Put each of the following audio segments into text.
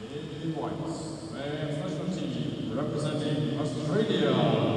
In whites, men's national team representing Australia.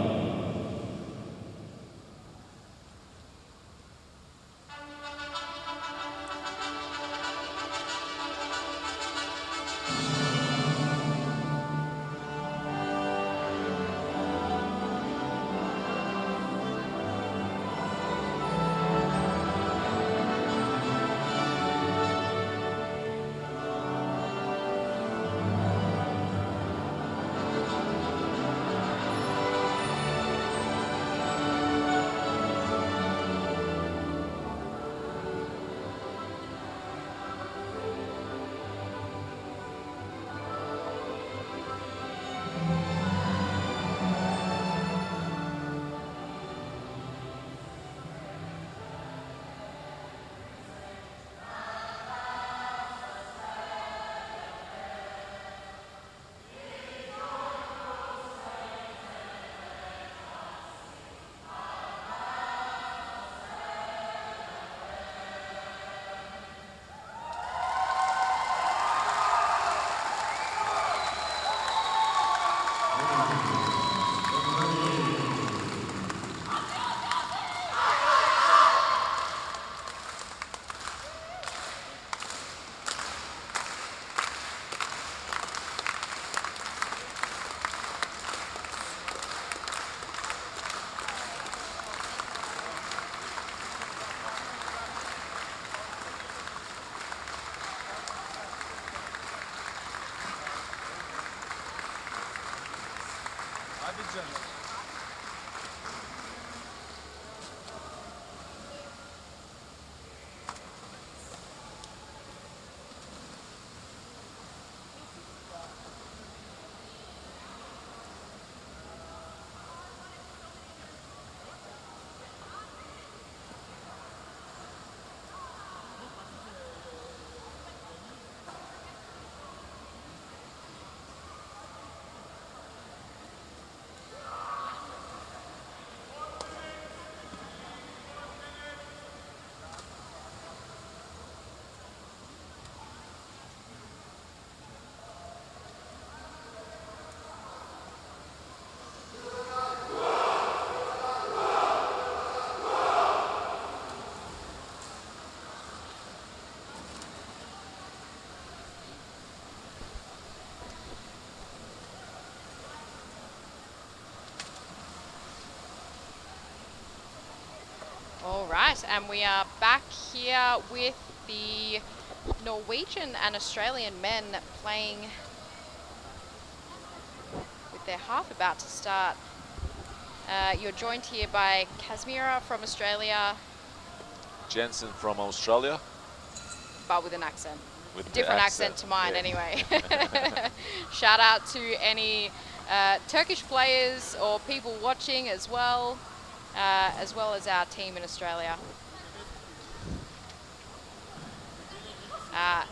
All right, and we are back here with the Norwegian and Australian men playing with their half about to start. You're joined here by Kazmira from Australia. Jensen from Australia. But with an accent. With a different accent to mine, yeah. Anyway. Shout out to any Turkish players or people watching as well as our team in Australia.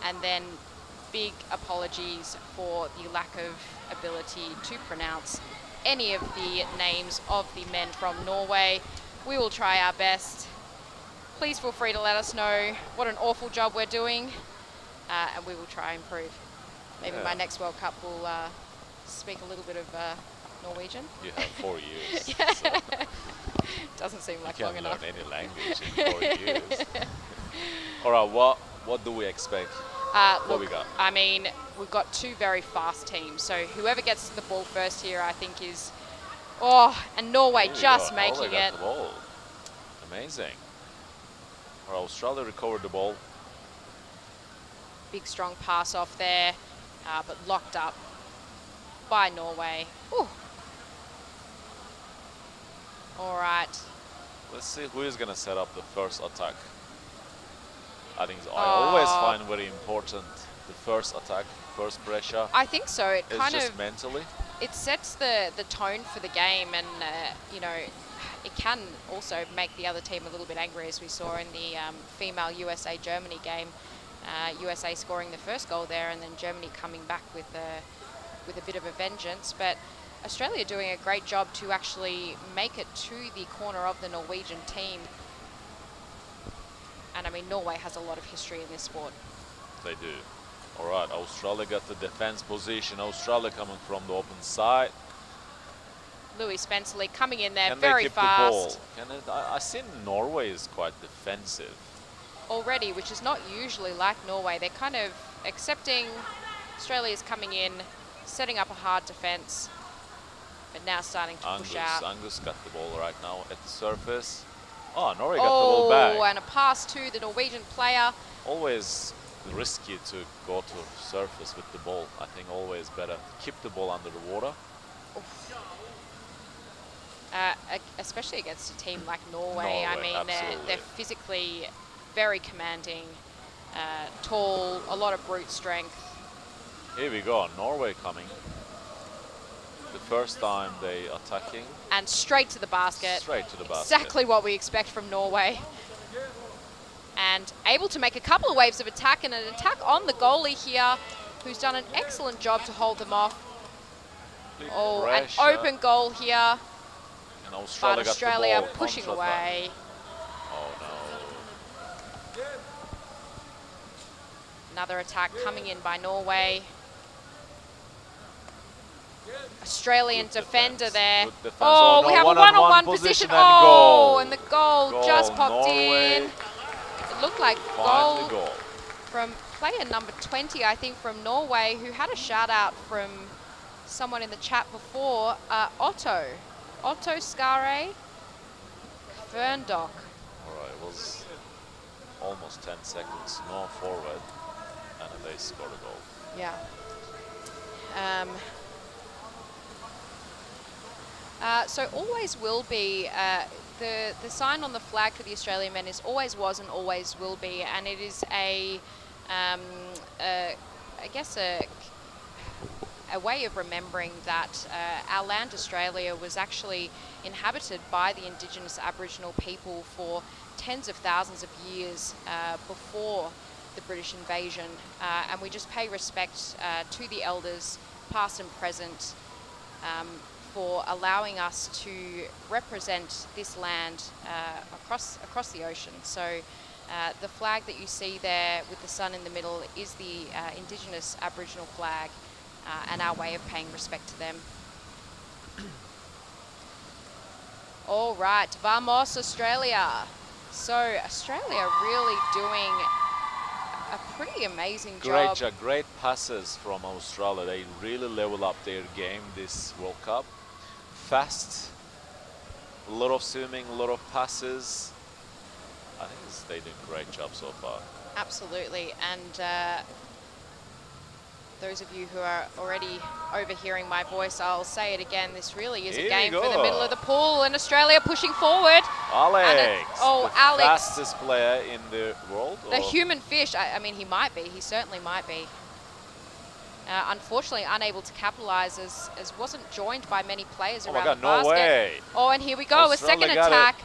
And then big apologies for the lack of ability to pronounce any of the names of the men from Norway. We will try our best. Please feel free to let us know what an awful job we're doing, and we will try and improve. Maybe my next World Cup will speak a little bit of Norwegian. You have 4 years. So. Doesn't seem like long enough. You can't learn any language in 4 years. All right, what do we expect? What we got? I mean, we've got two very fast teams, so whoever gets the ball first here, I think is, and Norway just making it. The ball. Amazing. All right, Australia recovered the ball. Big strong pass off there, but locked up by Norway. Ooh. All right. Let's see who is going to set up the first attack. I think I always find very important the first attack, first pressure. I think so. It kind just of mentally. It sets the tone for the game, and you know, it can also make the other team a little bit angry, as we saw in the female USA-Germany game. USA scoring the first goal there, and then Germany coming back with a bit of a vengeance. But Australia doing a great job to actually make it to the corner of the Norwegian team. And I mean, Norway has a lot of history in this sport. They do. All right, Australia got the defense position. Australia coming from the open side. Louis Spencerley coming in there Can very they keep the ball? fast I seen Norway is quite defensive. already, which is not usually like Norway. They're kind of accepting Australia's coming in, setting up a hard defense, but now starting to push out. Angus got the ball right now at the surface. Oh, Norway got the ball back. Oh, and a pass to the Norwegian player. Always risky to go to surface with the ball. I think always better keep the ball under the water. Especially against a team like Norway. I mean, they're physically very commanding, tall, a lot of brute strength. Here we go, Norway coming. The first time they attacking. And straight to the basket. Straight to the basket. Exactly what we expect from Norway. And able to make a couple of waves of attack, and an attack on the goalie here, who's done an excellent job to hold them off. Oh, an open goal here. And Australia, but Australia got the ball, pushing away. Oh no. Another attack coming in by Norway. Australian defender there. Oh, we have a one-on-one position. Oh, and the goal just popped in. It looked like goal from player number 20, I think, from Norway, who had a shout out from someone in the chat before, Otto Skare Ferndok. All right, it was almost 10 seconds, no forward, and they scored a goal. Yeah. So always will be, the sign on the flag for the Australian men is always was and always will be, and it is I guess a way of remembering that our land Australia was actually inhabited by the Indigenous Aboriginal people for tens of thousands of years before the British invasion, and we just pay respect to the elders, past and present, for allowing us to represent this land across the ocean. So the flag that you see there with the sun in the middle is the Indigenous Aboriginal flag, and our way of paying respect to them. All right, vamos Australia. So Australia really doing a pretty amazing job. Great passes from Australia. They really level up their game this World Cup. Fast, a lot of swimming, a lot of passes. I think they did a great job so far. Absolutely, and those of you who are already overhearing my voice, I'll say it again, this really is a game for the middle of the pool, and Australia pushing forward. Alex, Alex, fastest player in the world? The human fish, I mean, he might be, he certainly might be. Unfortunately, unable to capitalize as wasn't joined by many players around the basket. No way. Oh, and here we go, Australia, a second attack.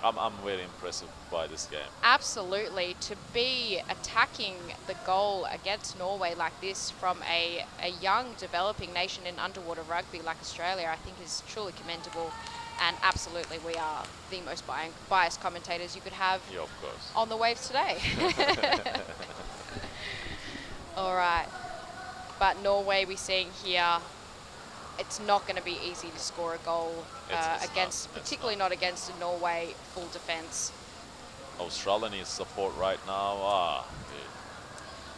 I'm very impressed by this game. Absolutely. To be attacking the goal against Norway like this from a young developing nation in underwater rugby like Australia, I think is truly commendable. And absolutely, we are the most biased commentators you could have on the waves today. All right. But Norway, we're seeing here, it's not going to be easy to score a goal particularly not against a Norway full defense. Australia needs support right now.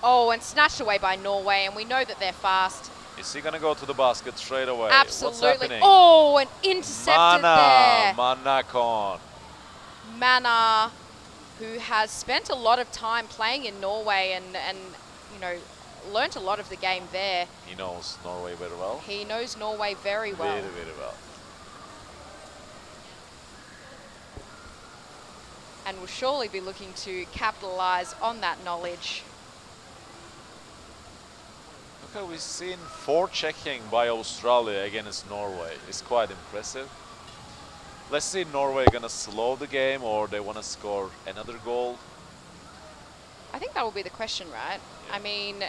Oh, and snatched away by Norway, and we know that they're fast. Is he going to go to the basket straight away? Absolutely. What's happening? Oh, and intercepted there. Manakon. Mana, who has spent a lot of time playing in Norway and you know, learnt a lot of the game there. He knows Norway very well. He knows Norway very well. Very, very well. And will surely be looking to capitalise on that knowledge. Okay, we've seen forechecking by Australia against Norway. It's quite impressive. Let's see Norway gonna slow the game, or they want to score another goal. I think that will be the question, right? Yeah. I mean,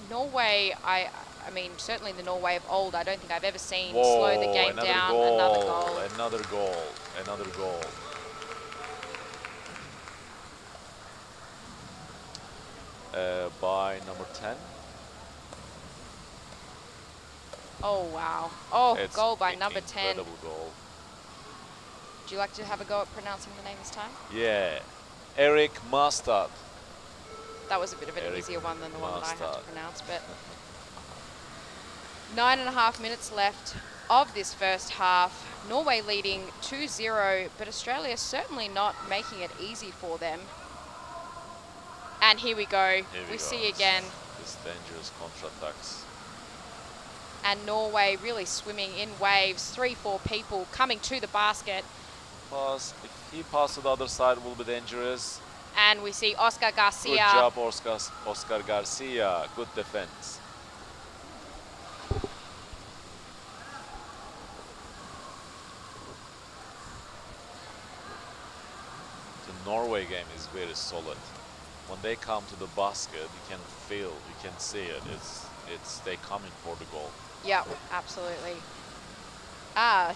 Norway, I mean, certainly the Norway of old, I don't think I've ever seen slow the game down. Another goal. Another goal. Another goal. by number 10. Oh, wow. Oh, It's goal by number 10. Incredible goal. Would you like to have a go at pronouncing the name this time? Yeah. Eric Mustard. That was a bit of an Eric easier one than the one that I had to Mustard. pronounce, but 9.5 minutes left of this first half. Norway leading 2-0, but Australia certainly not making it easy for them. And here we go. We see again. This dangerous counter-attacks. And Norway really swimming in waves. 3-4 people coming to the basket. Pass. If he passes to the other side, it will be dangerous. And we see Oscar Garcia. Good job, Oscar Garcia. Good defense. The Norway game is very solid. When they come to the basket, you can feel, you can see it. It's they coming for the goal. Yeah, absolutely.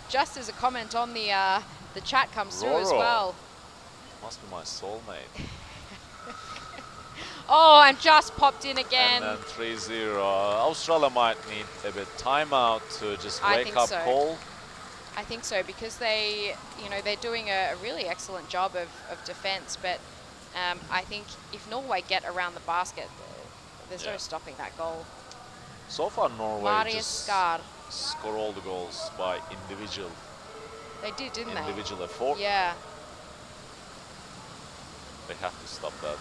Just as a comment on the chat comes through as Roro. well. Must be my soulmate. Oh, and just popped in again. And then 3-0. Australia might need a bit timeout to just I wake think up so. Cole. I think so, because they, they're doing a really excellent job of defense, but I think if Norway get around the basket, there's no stopping that goal. So far, Norway Marius just Skar. score all the goals by individual They did, didn't they? individual effort. Yeah. They have to stop that.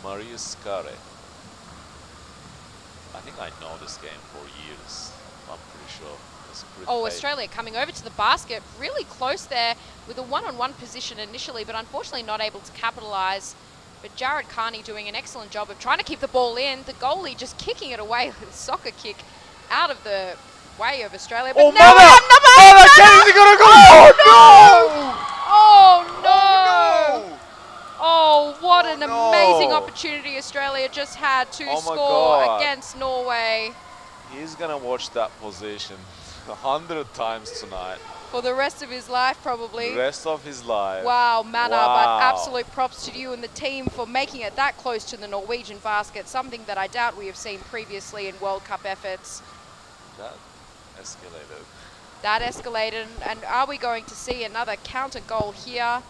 Marius Skar. I think I know this game for years. I'm pretty sure. It's pretty Oh, fake. Australia coming over to the basket, really close there with a one-on-one position initially, but unfortunately not able to capitalise. But Jared Carney doing an excellent job of trying to keep the ball in. The goalie just kicking it away with a soccer kick out of the way of Australia. But Oh, now we have Mother! Kennedy gonna go! Oh, no! No! Oh, what an no. amazing opportunity Australia just had to Oh my score God. against Norway. He's gonna watch that position 100 times tonight. For the rest of his life, probably. The rest of his life. Wow, Manna, Wow. but absolute props to you and the team for making it that close to the Norwegian basket, something that I doubt we have seen previously in World Cup efforts. That escalated. That escalated, and are we going to see another counter goal here?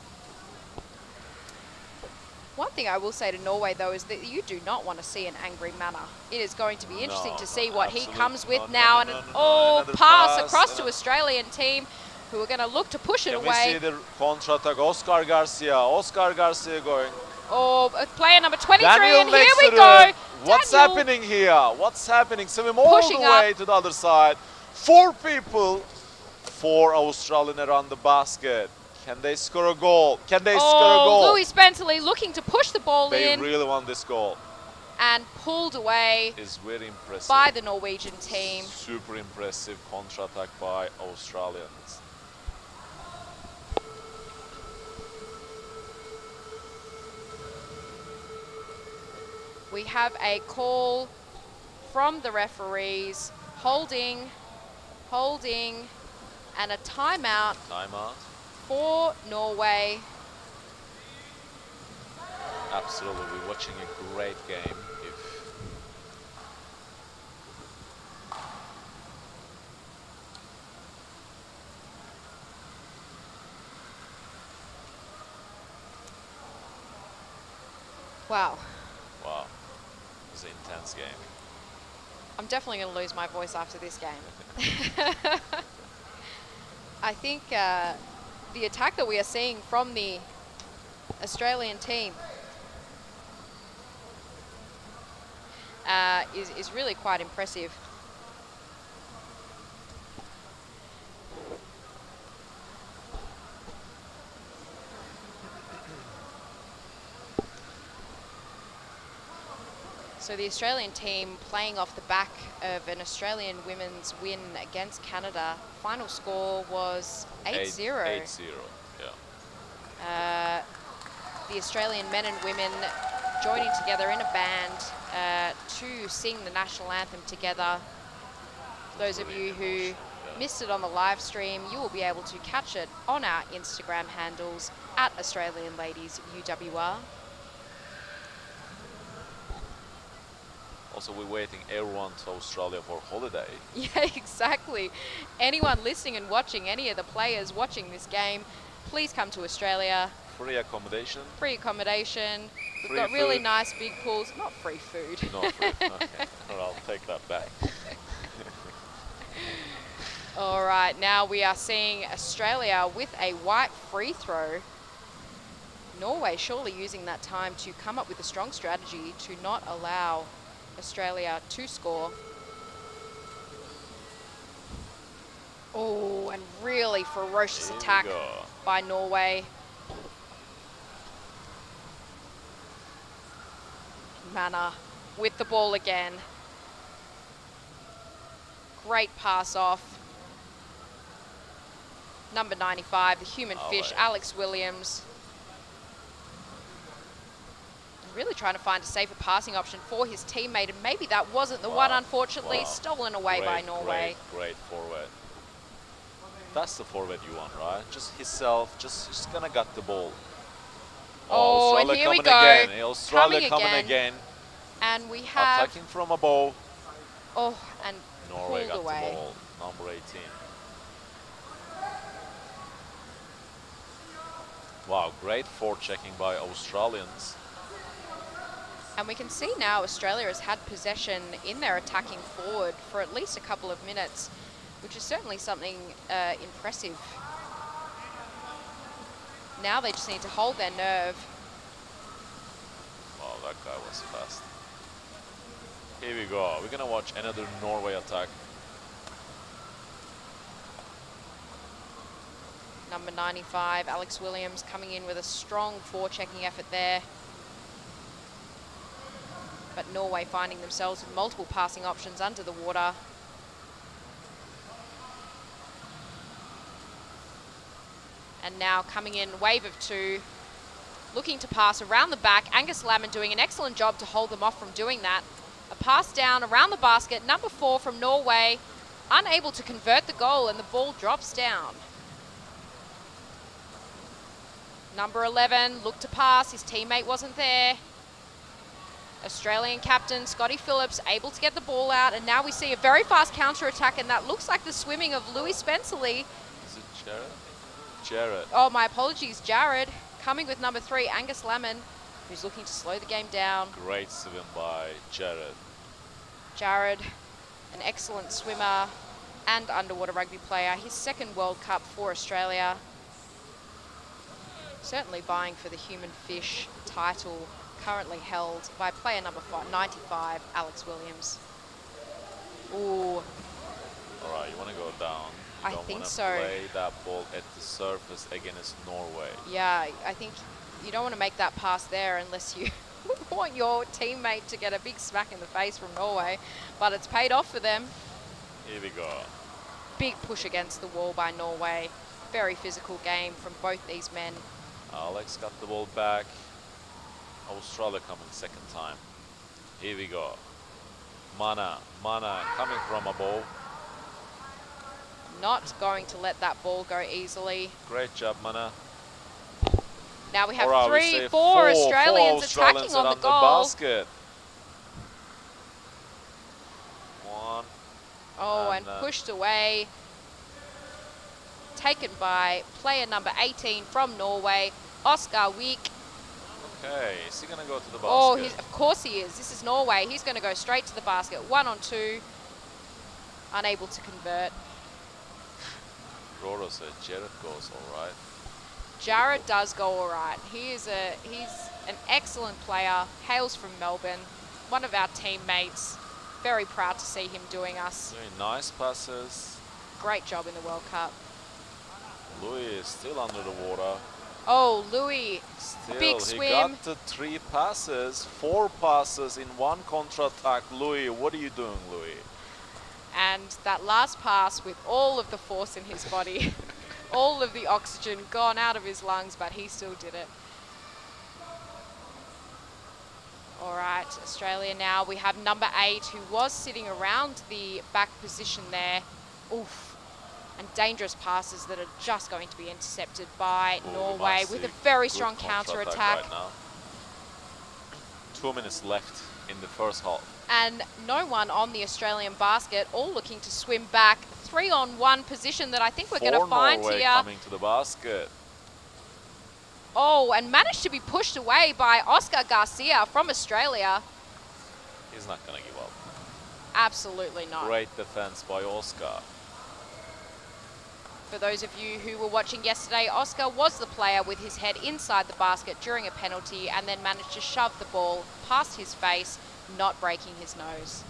One thing I will say to Norway, though, is that you do not want to see an angry Manna. It is going to be interesting to see what he comes with now. And another pass pass, across to Australian team, who are going to look to push it Can we away. see the counter-attack? Oscar Garcia going. Oh, player number 23, Daniel and here next we to go. it. What's Daniel happening here? What's happening? Swim all Pushing the way up. to the other side. 4 people. 4 Australian around the basket. Can they score a goal? Can they score a goal? Louis Spencerley looking to push the ball They in really want this goal. and pulled away It's very impressive. by the Norwegian team. Super impressive counter-attack by Australians. We have a call from the referees, holding, and a timeout Timeout. for Norway. Absolutely, we're watching a great game. Wow. Wow, it's an intense game. I'm definitely going to lose my voice after this game. I think the attack that we are seeing from the Australian team is really quite impressive. So the Australian team playing off the back of an Australian women's win against Canada. Final score was 8-0. 8-0, yeah. The Australian men and women joining together in a band to sing the national anthem together. Those of you who missed it on the live stream, you will be able to catch it on our Instagram handles at Australian Ladies UWR. Also, we're waiting everyone to Australia for holiday. Yeah, exactly. Anyone listening and watching, any of the players watching this game, please come to Australia. Free accommodation. Free accommodation. We've Free got really food. nice big pools. Not free food. Not free. Okay. Well, I'll take that back. All right, now we are seeing Australia with a white free throw. Norway surely using that time to come up with a strong strategy to not allow Australia to score. Oh, and really ferocious Here we attack go. by Norway. Mana with the ball again. Great pass off. Number 95, the human fish, Alex Williams. Really trying to find a safer passing option for his teammate, and maybe that wasn't the one, unfortunately. Stolen away by Norway. Great forward. That's the forward you want, right? Just himself, just gonna gut the ball. Oh, and Australia here we coming go. again. Australia Coming coming again. And we have... Attacking from above. Oh, and Norway pulled got away. the ball. Number 18. Wow, great forechecking by Australians. And we can see now Australia has had possession in their attacking forward for at least a couple of minutes, which is certainly something impressive. Now they just need to hold their nerve. Wow, that guy was fast. Here we go. We're going to watch another Norway attack. Number 95, Alex Williams, coming in with a strong forechecking effort there. But Norway finding themselves with multiple passing options under the water. And now coming in, wave of two, looking to pass around the back. Angus Lamond doing an excellent job to hold them off from doing that. A pass down around the basket. Number 4 from Norway, unable to convert the goal, and the ball drops down. Number 11 looked to pass, his teammate wasn't there. Australian captain Scotty Phillips able to get the ball out, and now we see a very fast counter-attack, and that looks like the swimming of Louis Spencerley. Is it Jared? Jared. Oh, my apologies, Jared. Coming with number 3, Angus Lamond, who's looking to slow the game down. Great swim by Jared. Jared, an excellent swimmer and underwater rugby player. His second World Cup for Australia. Certainly vying for the human fish title, currently held by player number 95, Alex Williams. Ooh. All right, you want to go down. I You don't think want to so. play that ball at the surface against Norway. Yeah, I think you don't want to make that pass there unless you want your teammate to get a big smack in the face from Norway. But it's paid off for them. Here we go. Big push against the wall by Norway. Very physical game from both these men. Alex got the ball back. Australia coming second time. Here we go. Mana coming from above. Not going to let that ball go easily. Great job, Mana. Now we have All right, we say four Australians Australians attacking on the around goal. basket. One. Oh, and pushed away. Taken by player number 18 from Norway, Oscar Wiik. Okay, is he going to go to the basket? Oh, of course he is. This is Norway. He's going to go straight to the basket. 1-on-2. Unable to convert. Roro said Jared goes all right. Jared does go all right. He's an excellent player. Hails from Melbourne. One of our teammates. Very proud to see him doing us. Doing nice passes. Great job in the World Cup. Louis is still under the water. Oh, Louis, Still, big he swim. got the 3 passes, 4 passes in one contra-attack. Louis, what are you doing, Louis? And that last pass with all of the force in his body, all of the oxygen gone out of his lungs, but he still did it. All right, Australia now. We have number 8 who was sitting around the back position there. Oof. and dangerous passes that are just going to be intercepted by Ooh, Norway nice, with a very good strong counter-attack. right now. 2 minutes left in the first half. And no one on the Australian basket, all looking to swim back. 3-on-1 position that I think we're going to find Norway here. coming to the basket. Oh, and managed to be pushed away by Oscar Garcia from Australia. He's not going to give up. Absolutely not. Great defense by Oscar. For those of you who were watching yesterday, Oscar was the player with his head inside the basket during a penalty and then managed to shove the ball past his face, not breaking his nose.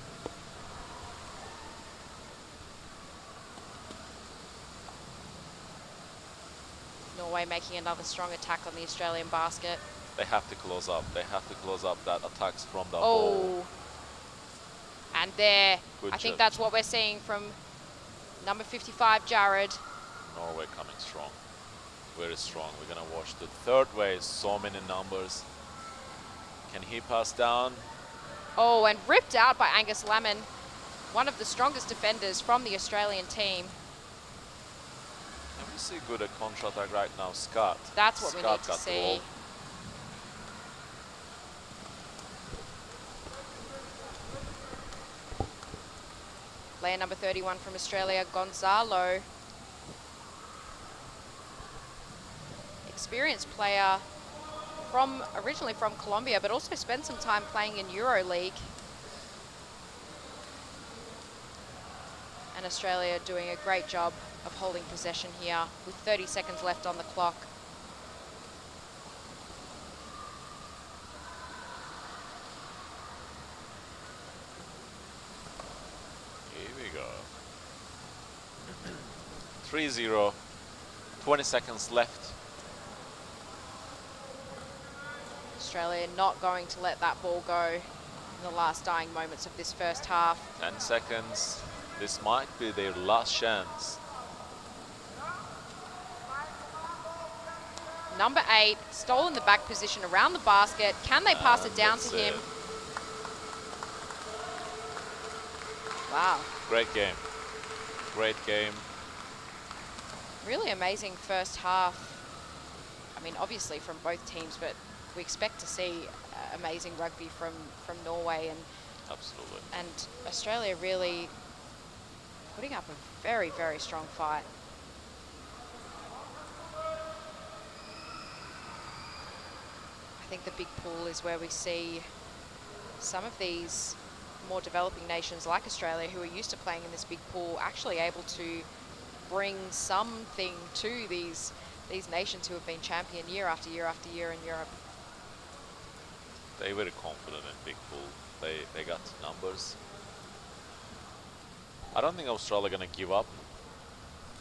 Norway making another strong attack on the Australian basket. They have to close up. They have to close up that attacks from the Oh. ball. And there, Good I think job. that's what we're seeing from number 55, Jared. Norway coming strong. Very strong. We're going to watch the third wave. So many numbers. Can he pass down? Oh, and ripped out by Angus Lamon, one of the strongest defenders from the Australian team. Can we see good at counter-attack right now? Scott. That's what we Scott need to got the see. ball. Player number 31 from Australia, Gonzalo. Experienced player originally from Colombia, but also spent some time playing in EuroLeague. And Australia doing a great job of holding possession here with 30 seconds left on the clock. Here we go. 3-0. 20 seconds left. Australia not going to let that ball go in the last dying moments of this first half. 10 seconds. This might be their last chance. Number 8, stolen the back position around the basket. Can they pass it down That's to him? it. Wow. Great game. Great game. Really amazing first half. I mean, obviously from both teams, but we expect to see amazing rugby from Norway Absolutely. and Australia really putting up a very, very strong fight. I think the big pool is where we see some of these more developing nations like Australia, who are used to playing in this big pool, actually able to bring something to these nations who have been champion year after year after year in Europe. They were confident in big pool. They got numbers. I don't think Australia gonna give up.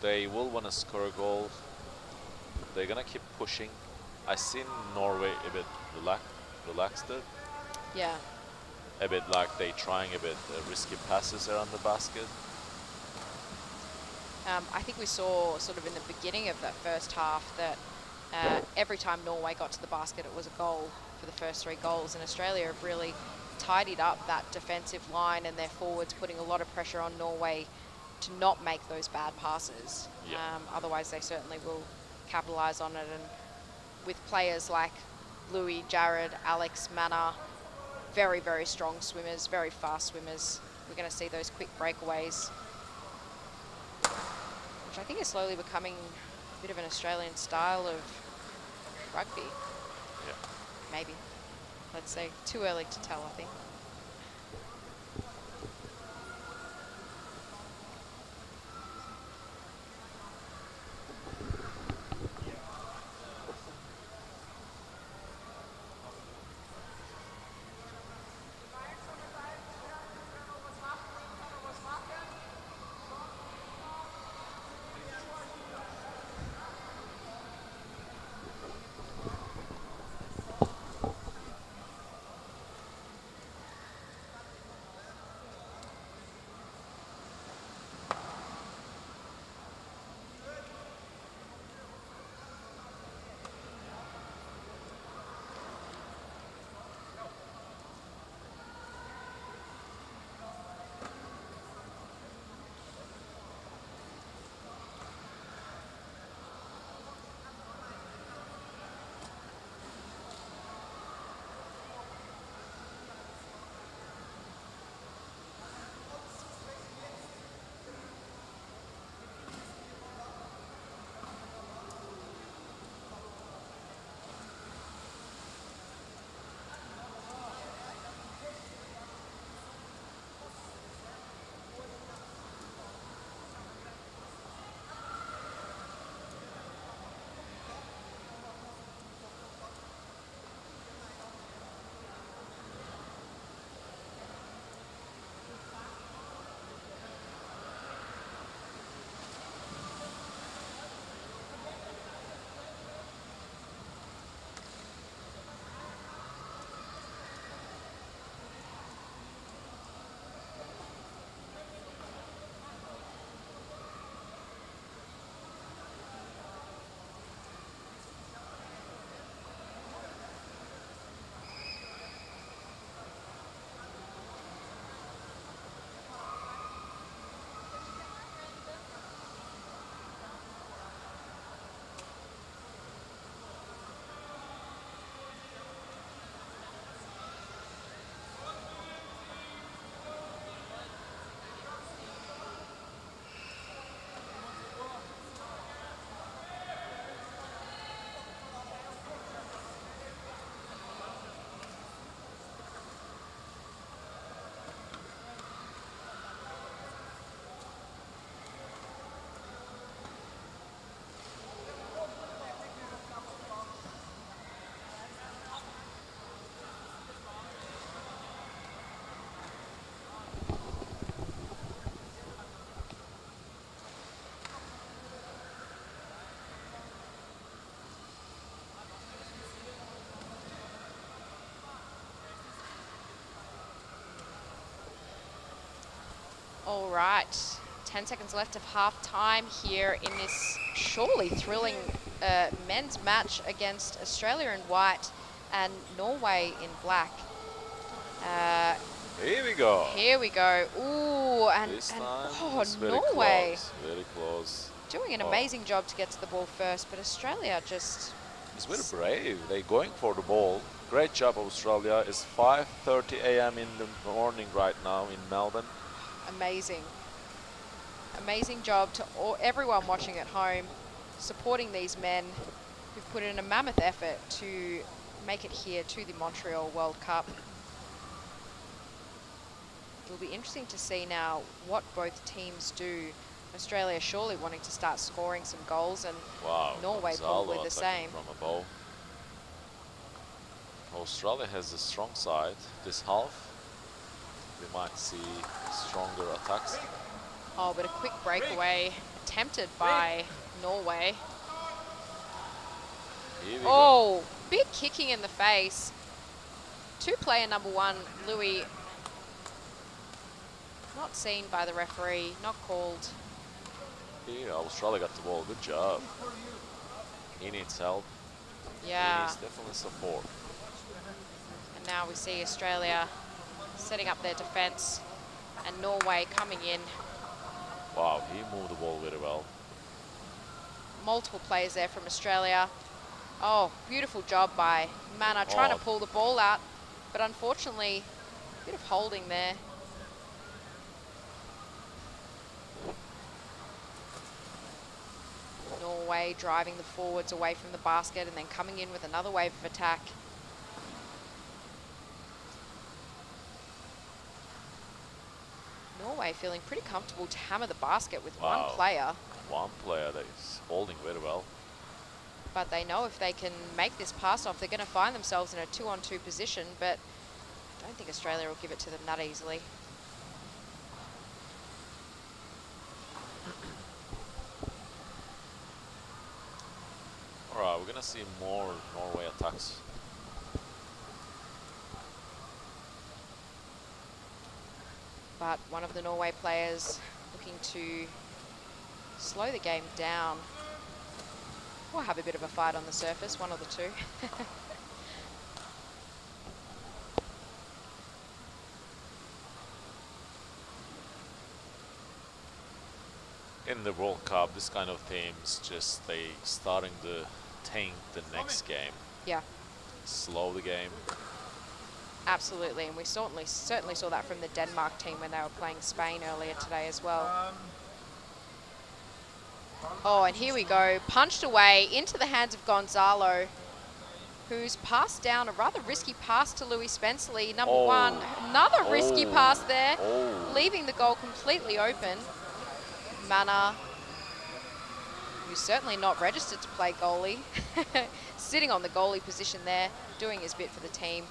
They will want to score a goal. They're gonna keep pushing. I seen Norway a bit relaxed it. Yeah. A bit like they trying a bit risky passes around the basket. I think we saw sort of in the beginning of that first half that every time Norway got to the basket, it was a goal for the first 3 goals. And Australia have really tidied up that defensive line and their forwards, putting a lot of pressure on Norway to not make those bad passes. Yeah. Otherwise, they certainly will capitalise on it. And with players like Louis, Jared, Alex, Manna, very, very strong swimmers, very fast swimmers, we're going to see those quick breakaways, which I think is slowly becoming a bit of an Australian style of rugby. Yeah. Maybe. Let's say. Too early to tell, I think. All right, 10 seconds left of half time here in this surely thrilling men's match against Australia in white and Norway in black. Here we go. Here we go. Ooh, This time oh, it's very Norway close. Very close. doing an amazing job to get to the ball first, but Australia just... It's very brave. They're going for the ball. Great job, Australia. It's 5:30 a.m. in the morning right now in Melbourne. Amazing. Amazing job to everyone watching at home, supporting these men who've put in a mammoth effort to make it here to the Montreal World Cup. It'll be interesting to see now what both teams do. Australia surely wanting to start scoring some goals, and Wow. Norway Gonzalo probably the attacking same. from above. Australia has a strong side this half. We might see stronger attacks. Oh, but a quick breakaway attempted by Norway. Here we go. Oh, big kicking in the face to player number 1, Louis. Not seen by the referee, not called. Here, Australia got the ball. Good job. He needs help. He Yeah, needs definitely support. and now we see Australia setting up their defense and Norway coming in. Wow, he moved the ball very well. Multiple players there from Australia. Oh, beautiful job by Mana trying to pull the ball out, but unfortunately, a bit of holding there. Norway driving the forwards away from the basket and then coming in with another wave of attack. Norway feeling pretty comfortable to hammer the basket with one player. One player that is holding very well. But they know if they can make this pass off, they're going to find themselves in a 2-on-2 position, but I don't think Australia will give it to them that easily. All right, we're going to see more Norway attacks. But one of the Norway players looking to slow the game down. Or have a bit of a fight on the surface, one of the two. In the World Cup, this kind of teams just they starting to tank the next game. Yeah, Slow the game. absolutely. And we certainly saw that from the Denmark team when they were playing Spain earlier today as well. Oh, and here we go. Punched away into the hands of Gonzalo, who's passed down a rather risky pass to Louis Spenceley, number 1. Another risky pass there, leaving the goal completely open. Mana, who's certainly not registered to play goalie, sitting on the goalie position there, doing his bit for the team,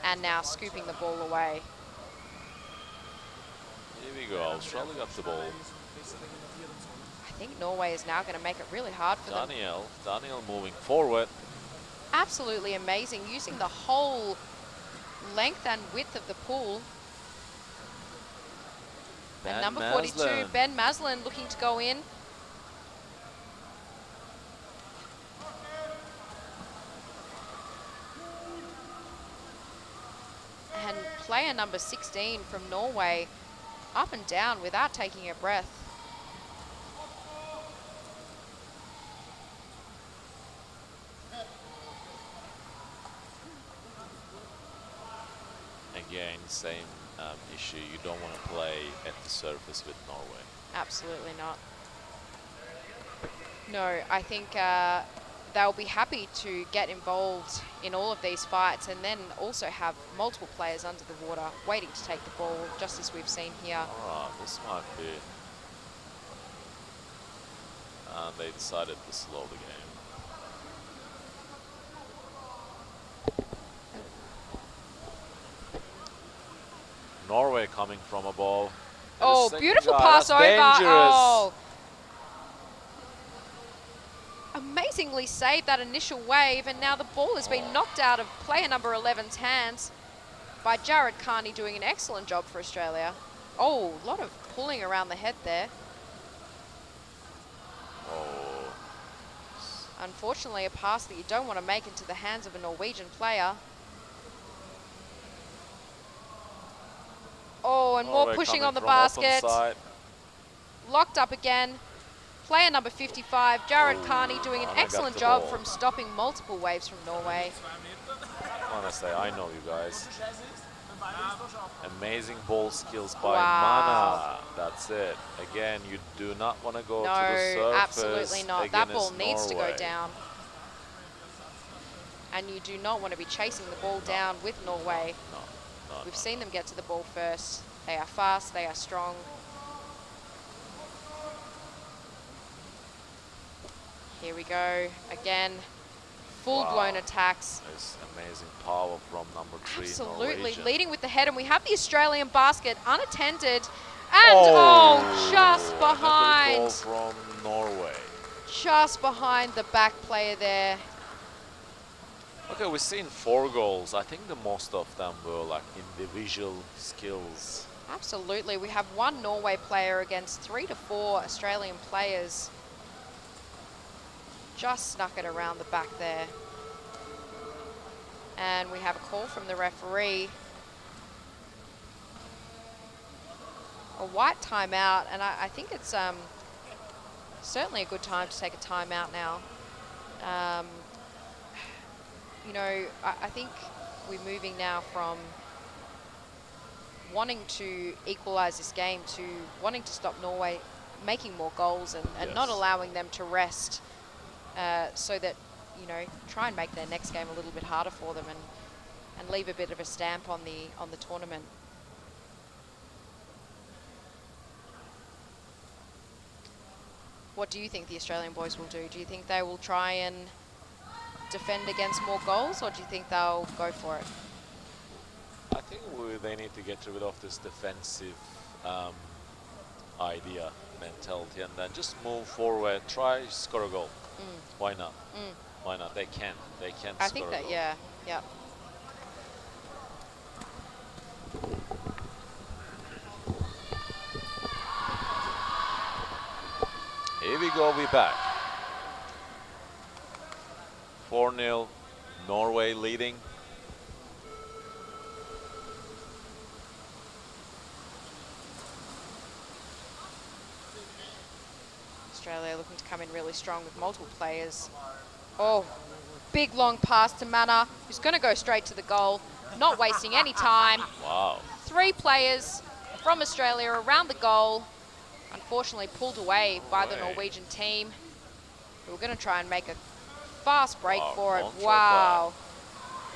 and now scooping the ball away. Here we go. Australia got the ball. I think Norway is now going to make it really hard for them. Daniel moving forward. Absolutely amazing, using the whole length and width of the pool. And number 42, Ben Maslin, looking to go in. And player number 16 from Norway, up and down without taking a breath. Again, same issue. You don't want to play at the surface with Norway. Absolutely not. No, I think they'll be happy to get involved in all of these fights and then also have multiple players under the water waiting to take the ball, just as we've seen here. All right, this might be. And they decided to slow the game. Norway coming from above. Oh, beautiful pass over. Oh. Amazingly saved that initial wave, and now the ball has been knocked out of player number 11's hands by Jared Carney, doing an excellent job for Australia. Oh, a lot of pulling around the head there. Oh, Unfortunately, a pass that you don't want to make into the hands of a Norwegian player. Oh, and more Norway pushing coming on the from open basket. side. Locked up again. Player number 55, Jared Carney, doing an Mana got excellent the job ball. from stopping multiple waves from Norway. Honestly, I know you guys. Amazing ball skills by Wow. Mana. That's it. Again, you do not want to go to the No, surface. absolutely not. That ball against needs to go Norway. down. And you do not want to be chasing the ball down with Norway. No, We've seen them get to the ball first. They are fast, they are strong. Here we go. Again, full-blown Wow. attacks. It's amazing power from number 3. Absolutely, Norwegian. leading with the head, and we have the Australian basket unattended. And oh, just Another goal behind. from Norway. Just behind the back player there. Okay, we've seen 4 goals. I think the most of them were like individual skills. Absolutely, we have 1 Norway player against 3 to 4 Australian players. Just snuck it around the back there. And we have a call from the referee. A white timeout, and I think it's certainly a good time to take a timeout now. You know, I think we're moving now from wanting to equalise this game to wanting to stop Norway making more goals and not allowing them to rest, so that, you know, try and make their next game a little bit harder for them and leave a bit of a stamp on the tournament. What do you think the Australian boys will do? Do you think they will try and defend against more goals, or do you think they'll go for it? I think they need to get rid of this defensive idea, mentality, and then just move forward, try score a goal. Why not? Why not? They can. They can I score think a that, goal. yeah. Here we go, we back. 4-0, Norway leading. Australia looking to come in really strong with multiple players. Oh, big long pass to Mana, who's going to go straight to the goal, not wasting any time. Wow. 3 players from Australia around the goal, unfortunately pulled away by the Norwegian team. We're going to try and make a fast break for it. Wow.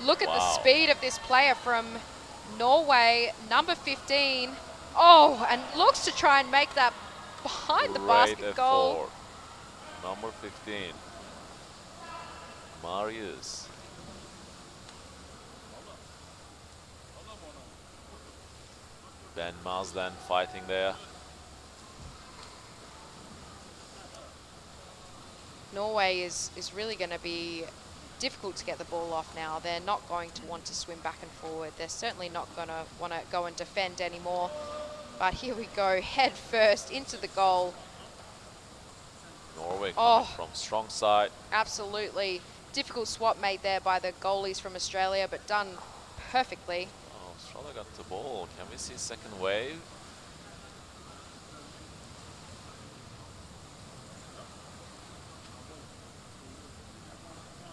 Look at the speed of this player from Norway, number 15. Oh, and looks to try and make that behind the basket goal. Number 15, Marius. Ben Mazdan fighting there. Norway is really going to be difficult to get the ball off now. They're not going to want to swim back and forward. They're certainly not going to want to go and defend anymore. But here we go, head first into the goal. Norway coming from strong side. Absolutely. Difficult swap made there by the goalies from Australia, but done perfectly. Oh, Australia got the ball. Can we see second wave?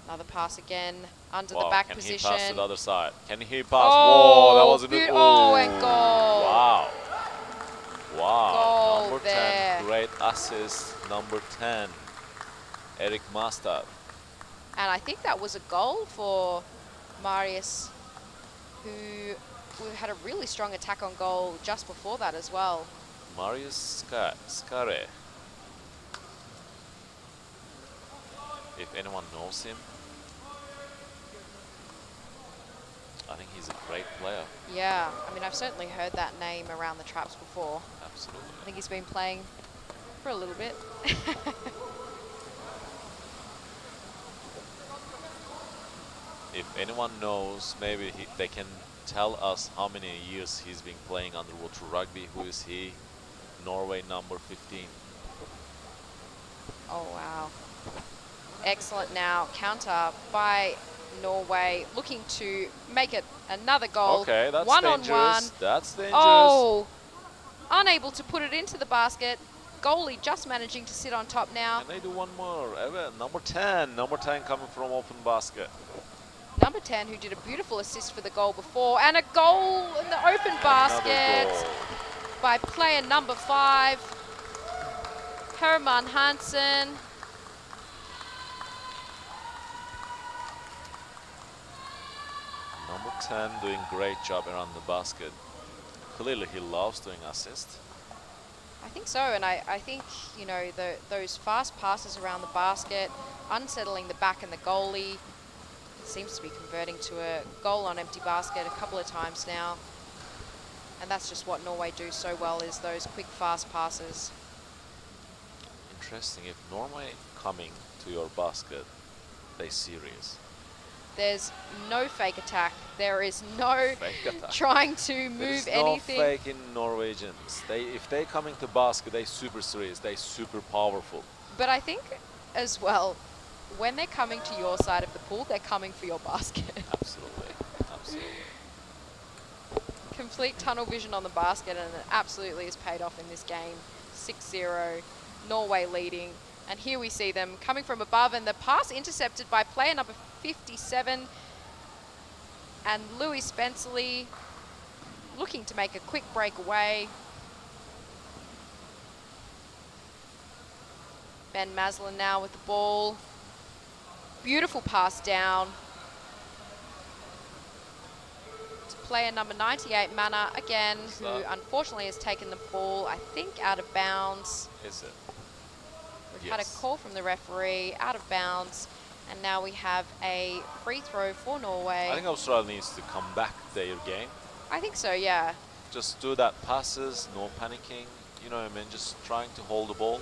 Another pass again, under the back position. Can he pass to the other side? Can he pass? Oh, whoa, that was a good. Oh, and goal. Wow. Wow. Goal Number there. 10, great assist. Number 10, Erik Mastad. And I think that was a goal for Marius, who had a really strong attack on goal just before that as well. Marius Skare. If anyone knows him, I think he's a great player. Yeah, I mean, I've certainly heard that name around the traps before. Absolutely. I think he's been playing for a little bit. If anyone knows, maybe they can tell us how many years he's been playing underwater rugby. Who is he? Norway number 15. Oh, wow. Excellent now. Counter by Norway, looking to make it another goal. Okay, that's One-on-one. dangerous. That's dangerous. Oh, unable to put it into the basket. Goalie just managing to sit on top now. Can they do one more? Number 10. Number 10 coming from open basket. Number 10, who did a beautiful assist for the goal before, and a goal in the open basket by player number 5, Herman Hansen. Number 10 doing great job around the basket. Clearly he loves doing assists. I think so, and I think, you know, those fast passes around the basket, unsettling the back and the goalie, seems to be converting to a goal on empty basket a couple of times now. And that's just what Norway do so well, is those quick, fast passes. Interesting, if Norway coming to your basket, they serious. There's no fake attack. There is no trying to move anything. There's no fake in Norwegians. If they coming to basket, they super serious. They super powerful. But I think as well, when they're coming to your side of the pool, they're coming for your basket. Absolutely, absolutely. Complete tunnel vision on the basket, and it absolutely has paid off in this game. 6-0, Norway leading. And here we see them coming from above, and the pass intercepted by player number 57. And Louis Spencerley looking to make a quick breakaway. Ben Maslin now with the ball. Beautiful pass down to player number 98, Mana, again, who unfortunately has taken the ball, I think, out of bounds. Is it? We've had a call from the referee, out of bounds, and now we have a free throw for Norway. I think Australia needs to come back their game. I think so, yeah. Just do that passes, no panicking, you know what I mean, just trying to hold the ball.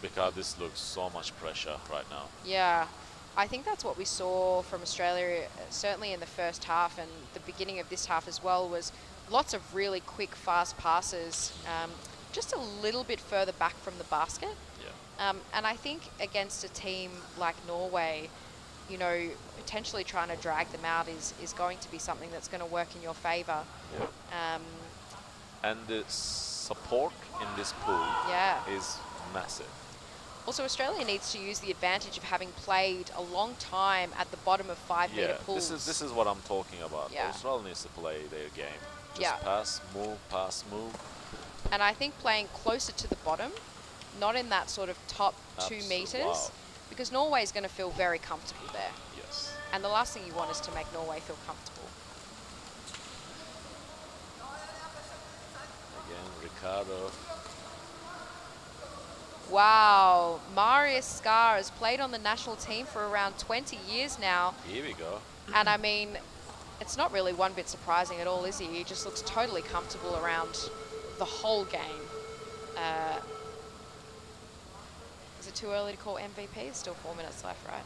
Because this looks so much pressure right now. Yeah, I think that's what we saw from Australia, certainly in the first half, and the beginning of this half as well, was lots of really quick, fast passes, just a little bit further back from the basket. Yeah. And I think against a team like Norway, you know, potentially trying to drag them out is going to be something that's going to work in your favour. Yeah. And the support in this pool is massive. Also, Australia needs to use the advantage of having played a long time at the bottom of 5-metre pools. This is what I'm talking about. Yeah. Australia needs to play their game. Just pass, move. And I think playing closer to the bottom, not in that sort of top 2 metres, because Norway is going to feel very comfortable there. Yes. And the last thing you want is to make Norway feel comfortable. Again, Ricardo. Wow, Marius Scar has played on the national team for around 20 years now. Here we go. And I mean, it's not really one bit surprising at all, is he? He just looks totally comfortable around the whole game. Is it too early to call MVP? There's still 4 minutes left, right?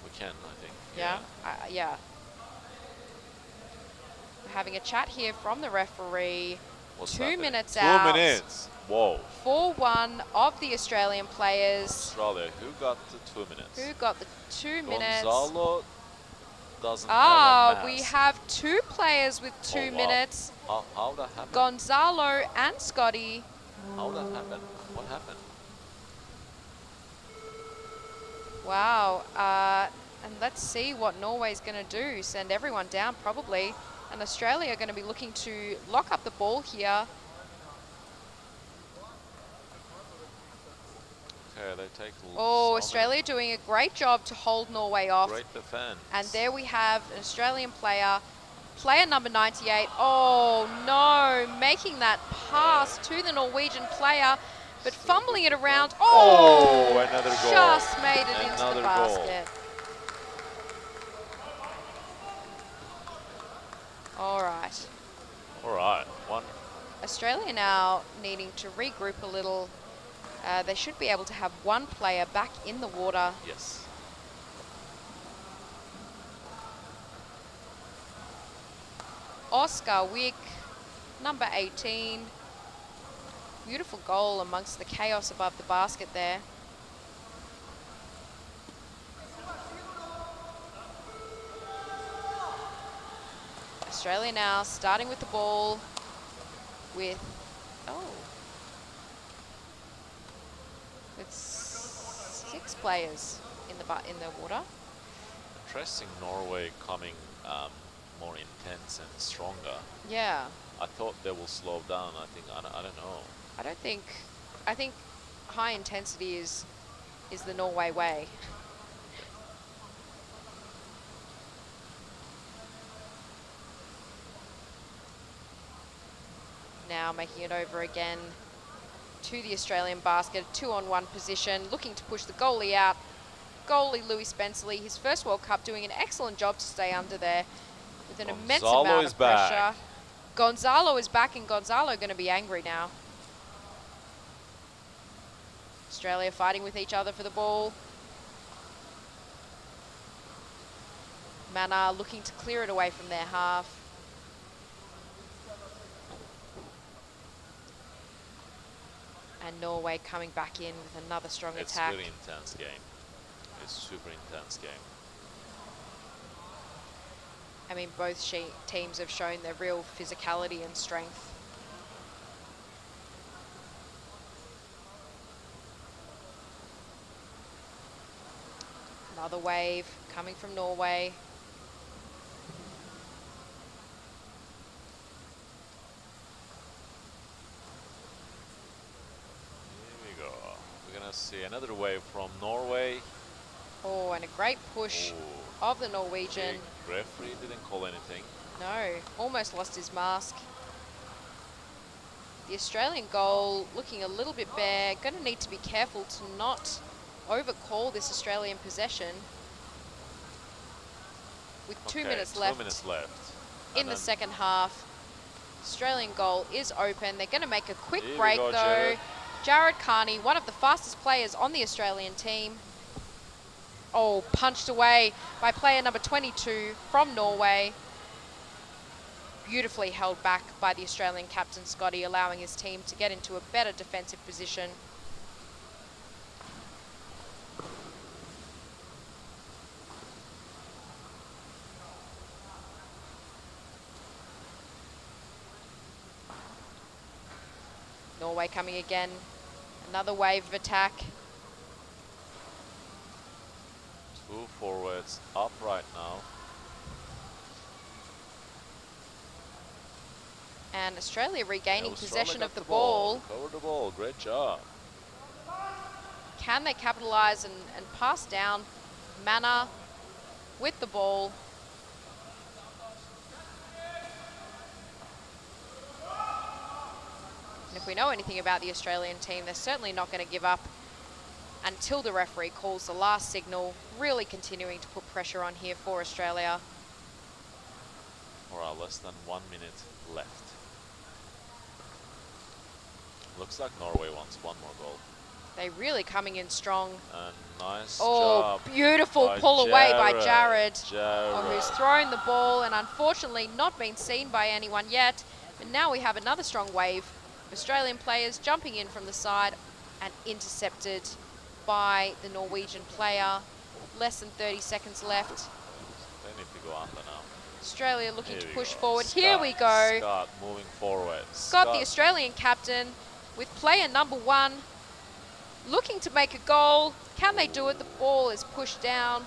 We can, I think. Yeah? Yeah. We're having a chat here from the referee. What's 2 minutes 2 out. 2 minutes. Whoa. 4-1 of the Australian players. Australia, who got the 2 minutes? Who got the 2 minutes? Gonzalo doesn't have a mask. We have 2 players with 2 minutes. How that happened? Gonzalo and Scotty. How that happened? What happened? Wow. And let's see what Norway's going to do. Send everyone down, probably. And Australia are going to be looking to lock up the ball here. Okay, they take. Australia doing a great job to hold Norway off. Great defense. And there we have an Australian player, player number 98. Oh no, making that pass to the Norwegian player, but fumbling it around. Another goal. Just made it into the basket. All right. All right. One. Australia now needing to regroup a little. They should be able to have one player back in the water. Yes. Oscar Wick, number 18. Beautiful goal amongst the chaos above the basket there. Australia now starting with the ball with, with 6 players in the water. Interesting, Norway coming more intense and stronger. Yeah. I thought they will slow down. I don't know. I think high intensity is the Norway way. Now making it over again to the Australian basket, 2-on-1 position, looking to push the goalie out. Goalie Louis Spencerley, his first World Cup, doing an excellent job to stay under there with an immense amount of pressure. Gonzalo is back, and Gonzalo going to be angry now. Australia fighting with each other for the ball. Mana looking to clear it away from their half. And Norway coming back in with another strong attack. It's a really intense game. It's super intense game. I mean, both teams have shown their real physicality and strength. Another wave coming from Norway. See another wave from Norway. Oh, and a great push of the Norwegian. The referee didn't call anything. No, almost lost his mask. The Australian goal looking a little bit bare. Going to need to be careful to not overcall this Australian possession. With 2 minutes left. 2 minutes left. In the second half. Australian goal is open. They're going to make a quick Here break we go, though. Jared Carney, one of the fastest players on the Australian team. Oh, punched away by player number 22 from Norway. Beautifully held back by the Australian captain, Scotty, allowing his team to get into a better defensive position. Norway coming again. Another wave of attack. 2 forwards up right now. And Australia regaining possession of the ball. Cover the ball, great job. Can they capitalise and pass down? Mana with the ball. And if we know anything about the Australian team, they're certainly not going to give up until the referee calls the last signal, really continuing to put pressure on here for Australia. Alright, less than 1 minute left. Looks like Norway wants one more goal. They really coming in strong. And nice job. Oh, beautiful pull away by Jared. Who's thrown the ball and unfortunately not been seen by anyone yet. But now we have another strong wave. Australian players jumping in from the side and intercepted by the Norwegian player. Less than 30 seconds left. They need to go under now. Australia looking to push forward. Here we go. Scott moving forward. Scott, the Australian captain, with player number 1 looking to make a goal. Can they do it? The ball is pushed down.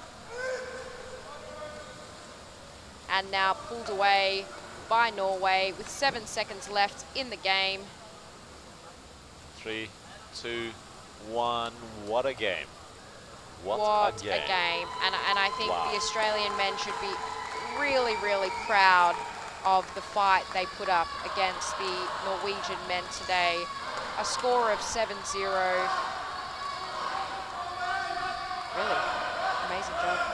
And now pulled away by Norway with 7 seconds left in the game. 3, 2, 1. What a game. What a game. And I think the Australian men should be really, really proud of the fight they put up against the Norwegian men today. A score of 7-0. Really amazing job.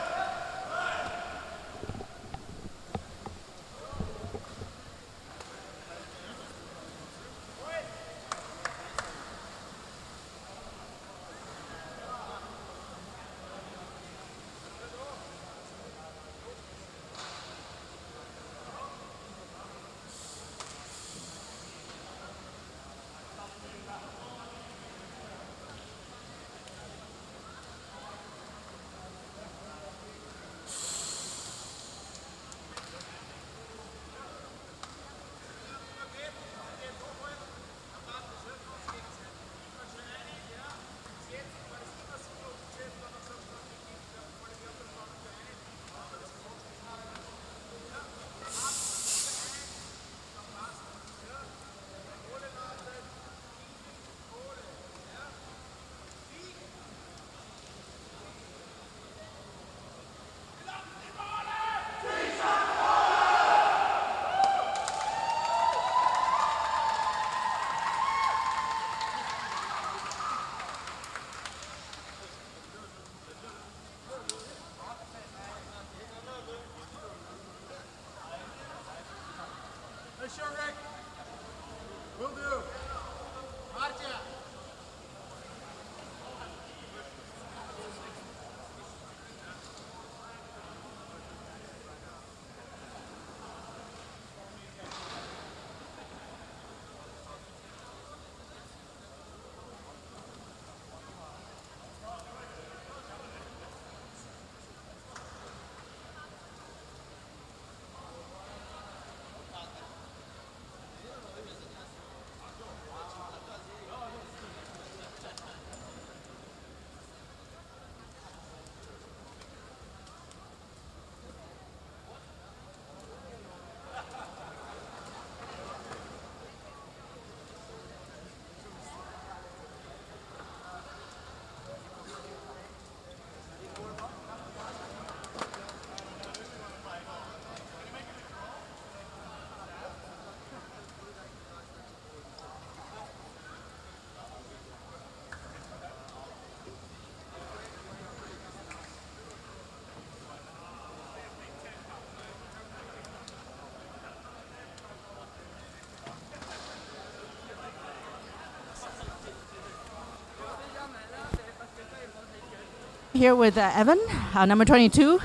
Here with Evan, number 22.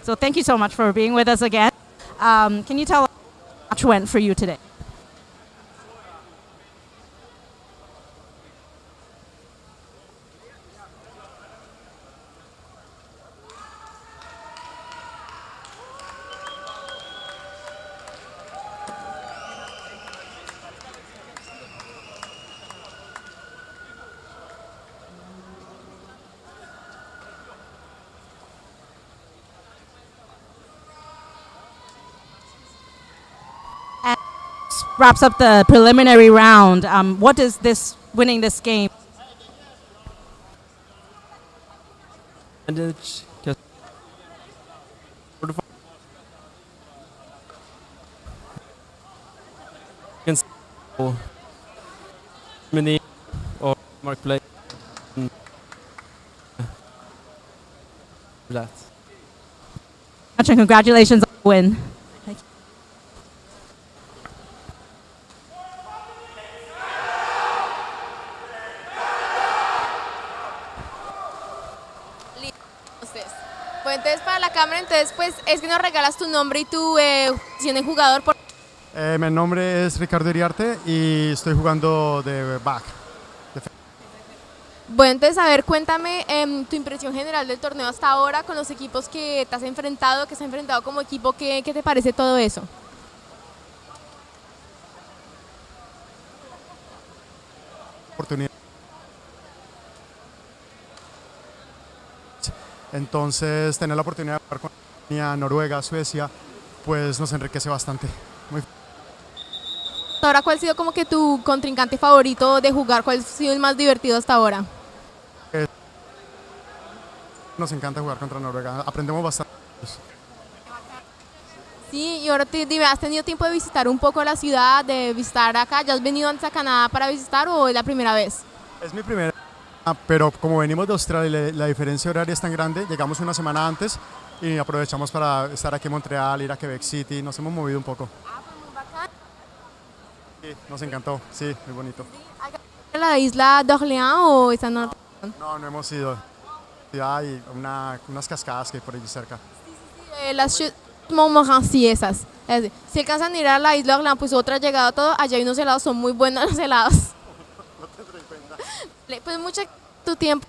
So thank you so much for being with us again. Can you tell us how the match went for you today? Wraps up the preliminary round. What is this winning this game? Advantage, against many or marketplace that. And congratulations on the win. Pues entonces para la cámara, entonces pues es que nos regalas tu nombre y tu posición de jugador. Mi nombre es Ricardo Iriarte y estoy jugando de back. Bueno, entonces a ver, cuéntame tu impresión general del torneo hasta ahora con los equipos que te has enfrentado, que se han enfrentado como equipo, ¿qué te parece todo eso? Oportunidad. Entonces, tener la oportunidad de jugar con Alemania, Noruega, Suecia, pues nos enriquece bastante. Ahora, ¿cuál ha sido como que tu contrincante favorito de jugar? ¿Cuál ha sido el más divertido hasta ahora? Nos encanta jugar contra Noruega, aprendemos bastante. Sí, y ahora dime, ¿has tenido tiempo de visitar un poco la ciudad, de visitar acá? ¿Ya has venido antes a Canadá para visitar o es la primera vez? Es mi primera, pero como venimos de Australia y la diferencia horaria es tan grande, llegamos una semana antes y aprovechamos para estar aquí en Montreal, ir a Quebec City, nos hemos movido un poco. Sí, nos encantó, sí, muy bonito. ¿En la isla d'Orléans o esa no? No, no hemos ido. Hay unas cascadas que hay por allí cerca. Las chutes Montmorency, esas. Si alcanzan a ir a la isla d'Orléans, pues otra llegada a todo, allá hay unos helados, son muy buenos los helados. No tendré en cuenta. Pues mucho tu tiempo.